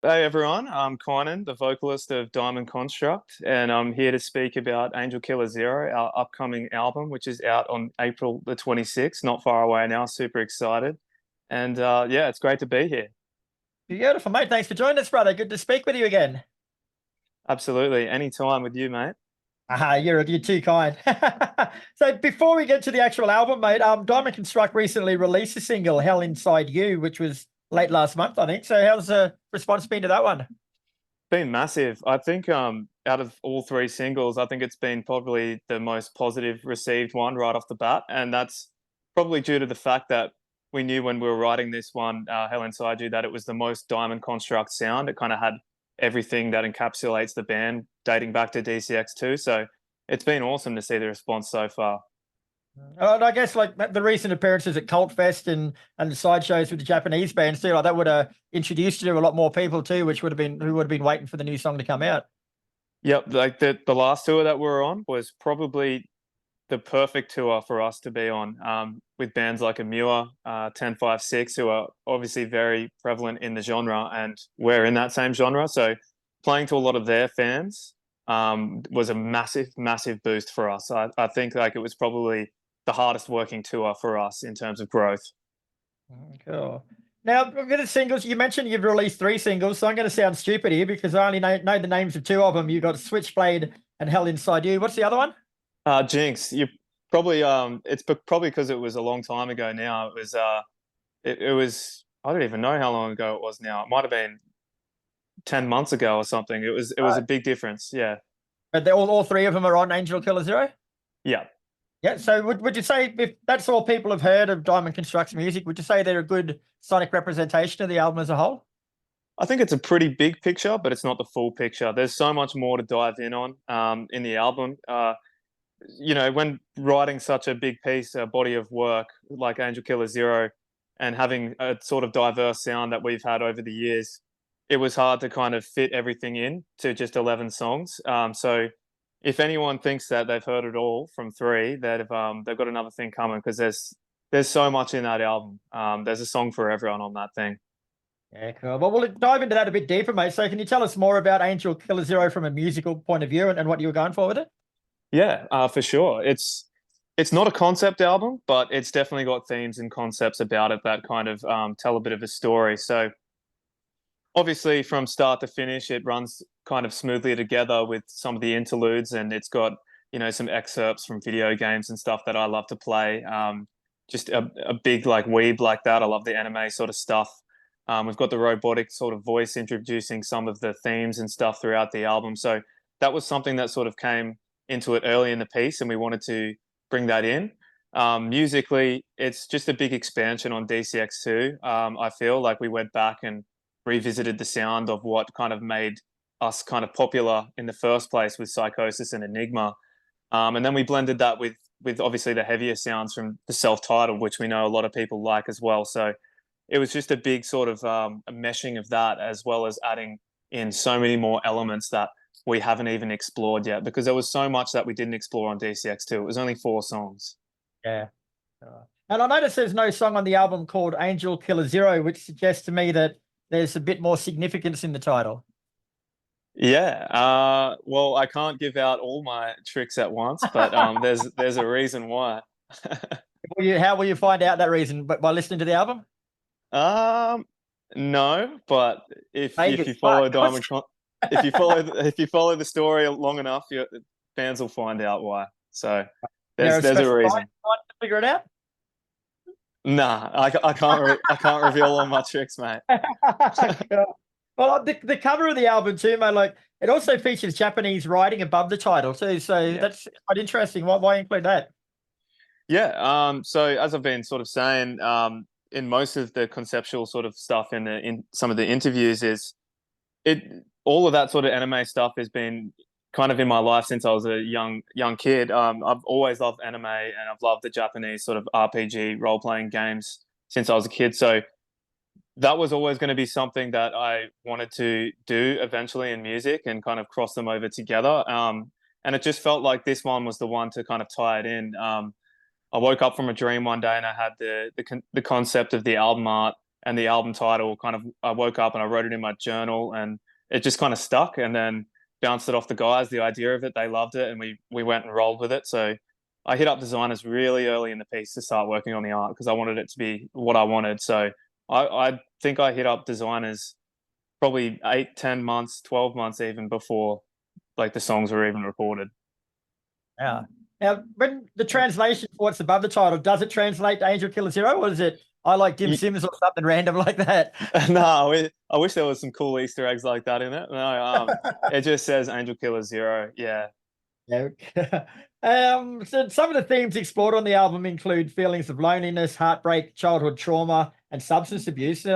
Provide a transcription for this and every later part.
Hey everyone, I'm KYNAN, the vocalist of Diamond Construct, and I'm here to speak about Angel Killer Zero, our upcoming album, which is out on April the 26th, not far away now, super excited. And yeah, it's great to be here. Beautiful, mate. Thanks for joining us, brother. Good to speak with you again. Absolutely, anytime with you, mate. You're too kind. So before we get to the actual album, mate, Diamond Construct recently released a single, Hell Inside You, which was late last month, I think. So how's the response been to that one? Been massive. I think out of all three singles, I think it's been probably the most positive received one right off the bat, and that's probably due to the fact that we knew when we were writing this one, Hell Inside You, that it was the most Diamond Construct sound. It kind of had everything that encapsulates the band dating back to DCX2. So it's been awesome to see the response so far. And I guess like the recent appearances at Cult Fest and the side shows with the Japanese bands too, like that would have introduced you to a lot more people too, which would have been who would have been waiting for the new song to come out. Yep, like the last tour that we were on was probably the perfect tour for us to be on, with bands like Amua, 1056, who are obviously very prevalent in the genre, and we're in that same genre. So playing to a lot of their fans was a massive, massive boost for us. I think like it was probably the hardest working tour for us in terms of growth. Cool. Now, with the singles, you mentioned you've released three singles, so I'm going to sound stupid here because I only know the names of two of them. You got Switchblade and Hell Inside You. What's the other one? Jinx, you probably probably because it was a long time ago now. It was, I don't even know how long ago it was now. It might have been 10 months ago or something. It was a big difference. Yeah. But all three of them are on Angel Killer Zero? Yeah. Yeah. So would you say if that's all people have heard of Diamond Construct's music, would you say they're a good sonic representation of the album as a whole? I think it's a pretty big picture, but it's not the full picture. There's so much more to dive in on in the album. When writing such a big piece, a body of work like Angel Killer Zero, and having a sort of diverse sound that we've had over the years, it was hard to kind of fit everything in to just 11 songs. So if anyone thinks that they've heard it all from three, they've got another thing coming, because there's so much in that album. There's a song for everyone on that thing. Yeah, cool. Well, we'll dive into that a bit deeper, mate. So can you tell us more about Angel Killer Zero from a musical point of view and what you were going for with it? Yeah, for sure. It's not a concept album, but it's definitely got themes and concepts about it that kind of tell a bit of a story. So obviously, from start to finish, it runs kind of smoothly together with some of the interludes, and it's got some excerpts from video games and stuff that I love to play. Just a big like weeb like that. I love the anime sort of stuff. We've got the robotic sort of voice introducing some of the themes and stuff throughout the album. So that was something that sort of came into it early in the piece, and we wanted to bring that in. Musically, it's just a big expansion on DCX2. I feel like we went back and revisited the sound of what kind of made us kind of popular in the first place with Psychosis and Enigma. And then we blended that with obviously the heavier sounds from the self-titled, which we know a lot of people like as well. So it was just a big sort of a meshing of that, as well as adding in so many more elements that we haven't even explored yet, because there was so much that we didn't explore on DCX2. It was only four songs. Yeah. And I noticed there's no song on the album called Angel Killer Zero, which suggests to me that there's a bit more significance in the title. Yeah. Well, I can't give out all my tricks at once, but there's a reason why. How will you find out that reason? But by listening to the album? Um, no, but if you Vegas. follow if you follow the story long enough, your fans will find out why. So There there's a reason. to figure it out. Nah, I can't reveal all my tricks, mate. Well, the cover of the album too, mate. Like it also features Japanese writing above the title too, so Yeah. that's quite interesting. Why include that? Yeah. So as I've been sort of saying, in most of the conceptual sort of stuff in some of the interviews, is it all of that sort of anime stuff has been kind of in my life since I was a young kid. I've always loved anime, and I've loved the Japanese sort of RPG role playing games since I was a kid. So that was always going to be something that I wanted to do eventually in music, and kind of cross them over together. And it just felt like this one was the one to kind of tie it in. I woke up from a dream one day, and I had the concept of the album art, and the album title kind of, I woke up and I wrote it in my journal, and it just kind of stuck, and then bounced it off the guys, the idea of it, they loved it, and we went and rolled with it. So I hit up designers really early in the piece to start working on the art because I wanted it to be what I wanted. So I think I hit up designers probably 8, 10 months, 12 months even before like the songs were even recorded. Yeah. Now, when the translation for what's above the title, does it translate to Angel Killer Zero, or is it I like Dim Sims or something random like that? No, I wish there was some cool Easter eggs like that in it. No, it just says Angel Killer Zero. Yeah. Yeah. So some of the themes explored on the album include feelings of loneliness, heartbreak, childhood trauma, and substance abuse.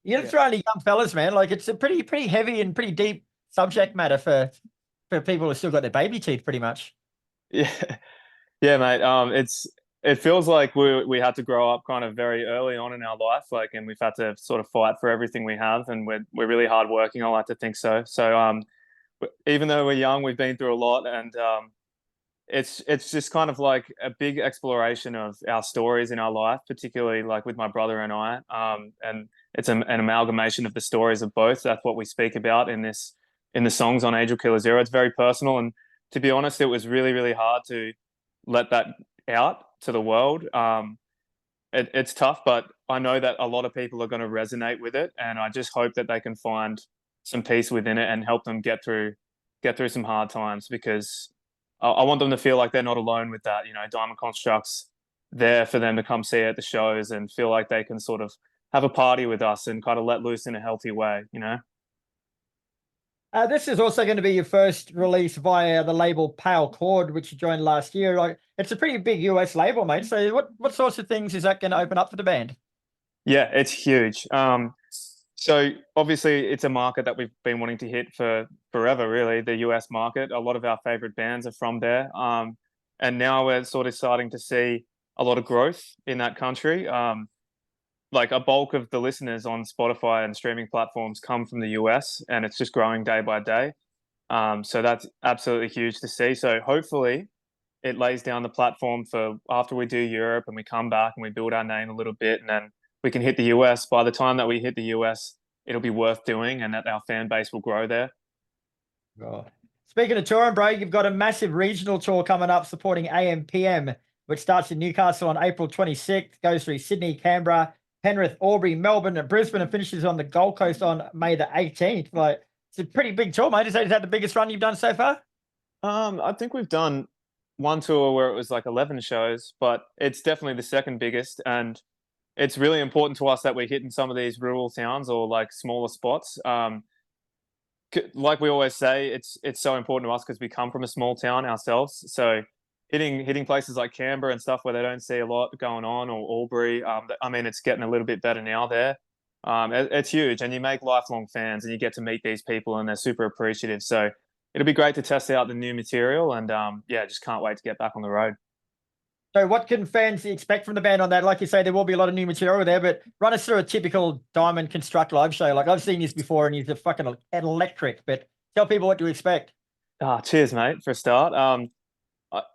You're throwing young fellas, man. Like it's a pretty heavy and pretty deep subject matter for people who still got their baby teeth, pretty much. Yeah, yeah, mate. It feels like we had to grow up kind of very early on in our life, like, and we've had to sort of fight for everything we have, and we're really hardworking. I like to think so. So even though we're young, we've been through a lot, and it's just kind of like a big exploration of our stories in our life, particularly like with my brother and I. And it's an amalgamation of the stories of both. That's what we speak about in the songs on Angel Killer Zero. It's very personal, and to be honest, it was really, really hard to let that out to the world. It's tough, but I know that a lot of people are going to resonate with it, and I just hope that they can find some peace within it and help them get through some hard times, because I want them to feel like they're not alone with that. You know, Diamond Construct's there for them to come see at the shows and feel like they can sort of have a party with us and kind of let loose in a healthy way, you know? This is also going to be your first release via the label Pale Chord, which you joined last year. Like, it's a pretty big US label, mate. So what sorts of things is that going to open up for the band? Yeah, it's huge. So obviously it's a market that we've been wanting to hit for forever, really, the US market. A lot of our favorite bands are from there. And now we're sort of starting to see a lot of growth in that country. Like a bulk of the listeners on Spotify and streaming platforms come from the US, and it's just growing day by day. So that's absolutely huge to see. So hopefully it lays down the platform for after we do Europe and we come back and we build our name a little bit, and then we can hit the US. By the time that we hit the US, it'll be worth doing, and that our fan base will grow there. Oh. Speaking of touring, bro, you've got a massive regional tour coming up supporting AMPM, which starts in Newcastle on April 26th, goes through Sydney, Canberra, Penrith, Albury, Melbourne, and Brisbane, and finishes on the Gold Coast on May the 18th. Like, it's a pretty big tour, mate. Is that the biggest run you've done so far? I think we've done one tour where it was like 11 shows, but it's definitely the second biggest. And it's really important to us that we're hitting some of these rural towns or like smaller spots. Like we always say, it's so important to us because we come from a small town ourselves. So hitting places like Canberra and stuff where they don't see a lot going on, or Albury. I mean, it's getting a little bit better now there. It's huge, and you make lifelong fans, and you get to meet these people, and they're super appreciative. So it'll be great to test out the new material, and yeah, just can't wait to get back on the road. So what can fans expect from the band on that? Like you say, there will be a lot of new material there, but run us through a typical Diamond Construct live show. Like, I've seen this before, and he's a fucking electric, but tell people what to expect. Cheers, mate, for a start.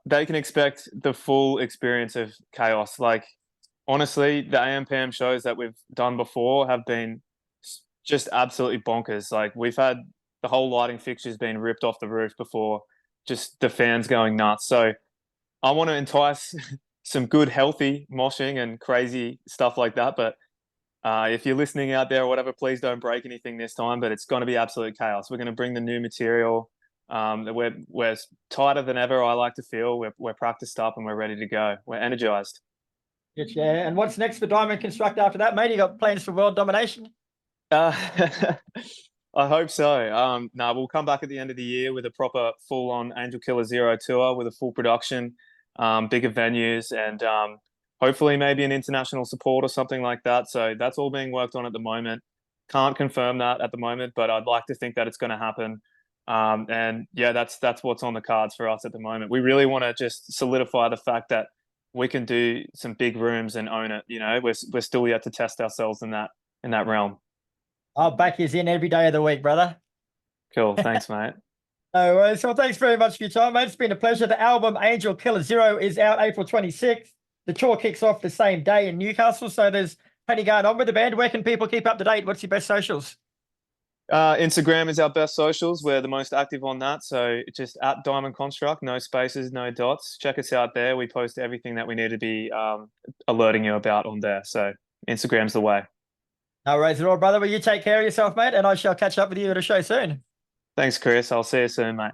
They can expect the full experience of chaos. Like, honestly, the AMPM shows that we've done before have been just absolutely bonkers. Like, we've had the whole lighting fixtures being ripped off the roof before, just the fans going nuts. So I want to entice some good, healthy moshing and crazy stuff like that. But if you're listening out there or whatever, please don't break anything this time. But it's going to be absolute chaos. We're going to bring the new material. We're tighter than ever. I like to feel we're practiced up and we're ready to go. We're energized. Yeah. And what's next for Diamond Construct after that, mate? You got plans for world domination? I hope so. No, we'll come back at the end of the year with a proper full-on Angel Killer Zero tour with a full production, bigger venues, and hopefully maybe an international support or something like that. So that's all being worked on at the moment. Can't confirm that at the moment, but I'd like to think that it's going to happen. And yeah, that's what's on the cards for us at the moment. We really want to just solidify the fact that we can do some big rooms and own it. You know, we're still yet to test ourselves in that realm. I'll back you in every day of the week, brother. Cool. Thanks, mate. No worries. So thanks very much for your time, mate. It's been a pleasure. The album Angel Killer Zero is out April 26th. The tour kicks off the same day in Newcastle. So there's Plenty going on with the band. Where can people keep up to date? What's your best socials? Instagram is our best socials. We're the most active on that. So just at Diamond Construct, no spaces, no dots. Check us out there. We post everything that we need to be alerting you about on there. So Instagram's the way. No worries at all, brother. Well, you take care of yourself, mate, and I shall catch up with you at a show soon. Thanks, Chris. I'll see you soon, mate.